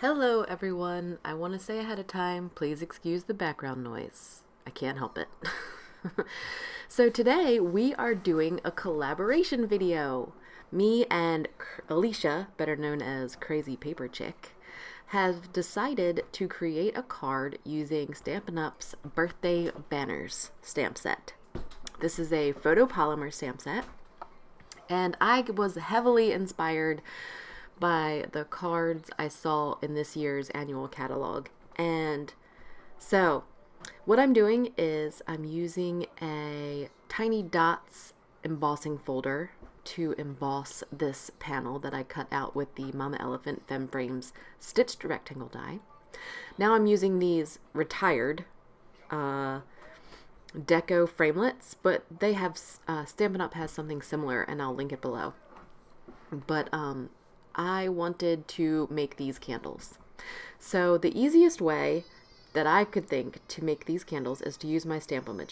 Hello everyone. I want to say ahead of time, please excuse the background noise. I can't help it. So today we are doing a collaboration video. Me and Alicia, better known as Crazy Paper Chick, have decided to create a card using Stampin' Up's Birthday Banners stamp set. This is a photopolymer stamp set, and I was heavily inspired by the cards I saw in this year's annual catalog. And so what I'm doing is I'm using a Tiny Dots embossing folder to emboss this panel that I cut out with the Mama Elephant Femme Frames stitched rectangle die. Now I'm using these retired deco framelets, but they have Stampin' Up has something similar, and I'll link it below. But I wanted to make these candles. So the easiest way that I could think to make these candles is to use my Stampin'.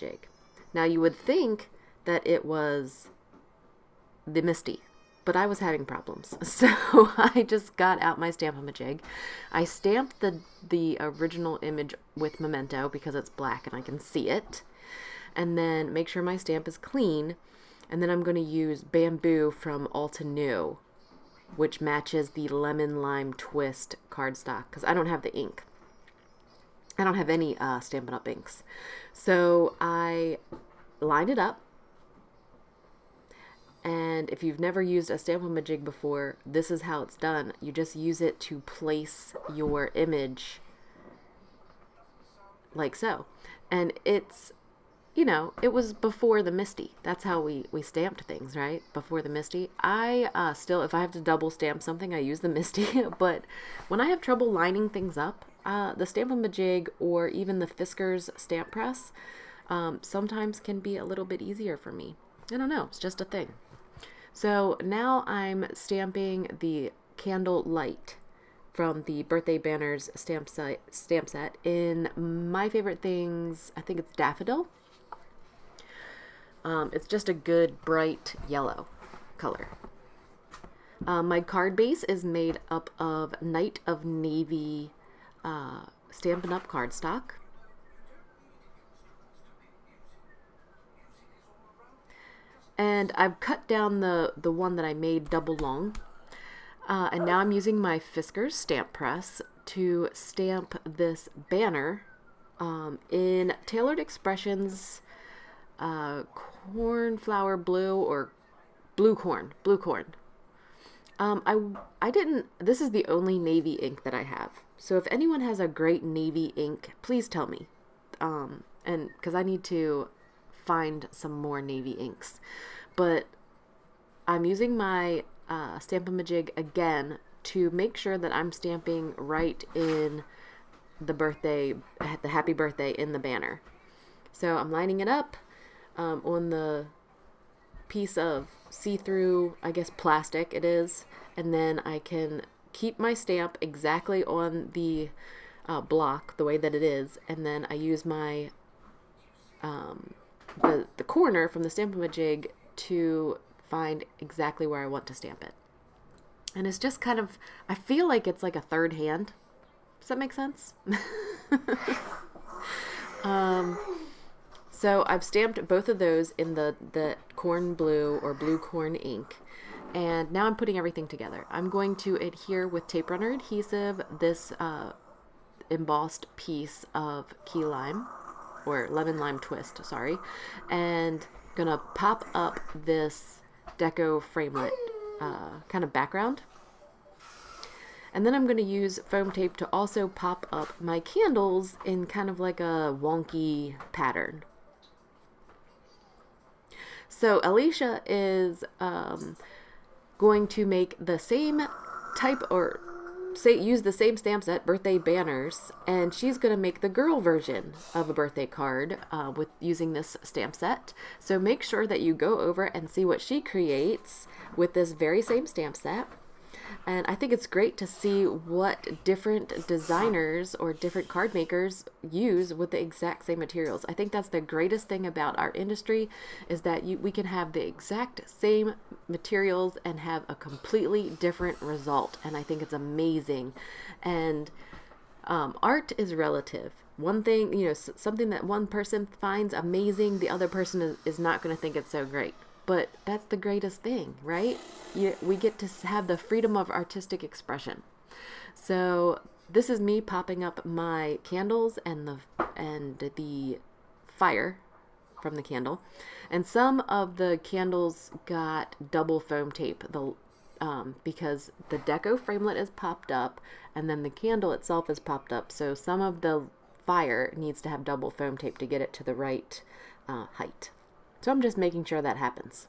Now you would think that it was the Misty, but I was having problems. So I just got out my Stampin'. I stamped the original image with Memento because it's black and I can see it. And then make sure my stamp is clean. And then I'm going to use Bamboo from Alta New, which matches the Lemon Lime Twist cardstock, because I don't have the ink. I don't have any Stampin' Up inks. So I lined it up, and if you've never used a Stampin' before, this is how it's done. You just use it to place your image like so. And it's, you know, it was before the Misty. That's how we stamped things, right? Before the Misty. I still, if I have to double stamp something, I use the Misty. But when I have trouble lining things up, the Stampin' or even the Fisker's stamp press sometimes can be a little bit easier for me. I don't know, it's just a thing. So now I'm stamping the Candle Light from the Birthday Banners stamp set in my favorite things. I think it's Daffodil. It's just a good bright yellow color. My card base is made up of Night of Navy Stampin' Up cardstock. And I've cut down the one that I made double long. And now I'm using my Fisker's stamp press to stamp this banner in Tailored Expressions cornflower blue, or blue corn. I didn't, this is the only navy ink that I have. So if anyone has a great navy ink, please tell me. And because I need to find some more navy inks. But I'm using my Stampin' again to make sure that I'm stamping right in the happy birthday in the banner. So I'm lining it up on the piece of see-through, I guess plastic it is, and then I can keep my stamp exactly on the block the way that it is, and then I use my the corner from the Stampin' to find exactly where I want to stamp it. And it's just kind of, I feel like it's like a third hand. Does that make sense? So I've stamped both of those in the corn blue or blue corn ink. And now I'm putting everything together. I'm going to adhere with tape runner adhesive this embossed piece of key lime, or lemon lime twist, sorry. And gonna pop up this deco framelit kind of background. And then I'm going to use foam tape to also pop up my candles in kind of like a wonky pattern. So Alicia is going to make the same type, or use the same stamp set, Birthday Banners, and she's going to make the girl version of a birthday card with using this stamp set. So make sure that you go over and see what she creates with this very same stamp set. And I think it's great to see what different designers or different card makers use with the exact same materials. I think that's the greatest thing about our industry, is that we can have the exact same materials and have a completely different result. And I think it's amazing. And art is relative. One thing, something that one person finds amazing, the other person is not going to think it's so great. But that's the greatest thing, right? We get to have the freedom of artistic expression. So this is me popping up my candles and the fire from the candle. And some of the candles got double foam tape, because the deco framelit is popped up and then the candle itself is popped up. So some of the fire needs to have double foam tape to get it to the right height. So I'm just making sure that happens.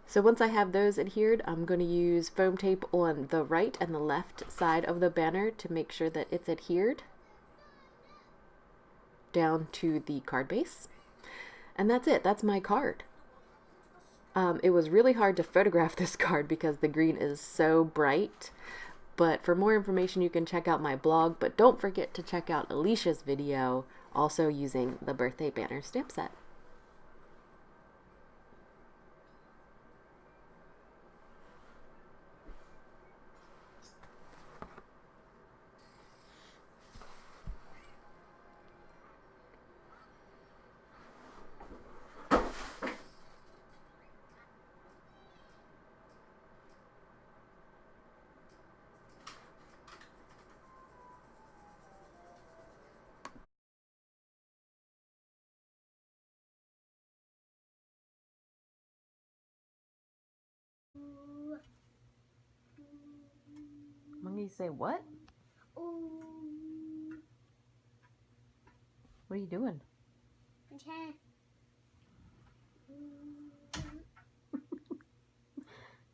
So once I have those adhered, I'm going to use foam tape on the right and the left side of the banner to make sure that it's adhered down to the card base. And that's it. That's my card. It was really hard to photograph this card because the green is so bright. But for more information, you can check out my blog. But don't forget to check out Alicia's video, also using the birthday banner stamp set. Monkey say what? What are you doing? Is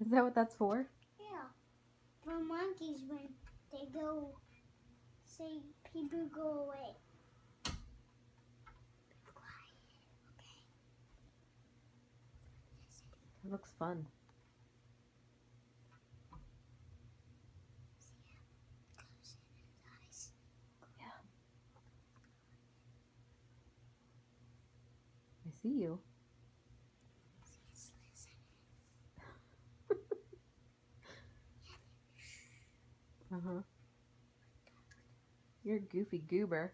that what that's for? Yeah. For monkeys when they go, say people go away. Quiet, okay? It looks fun. I see you. Uh-huh. You're a goofy goober.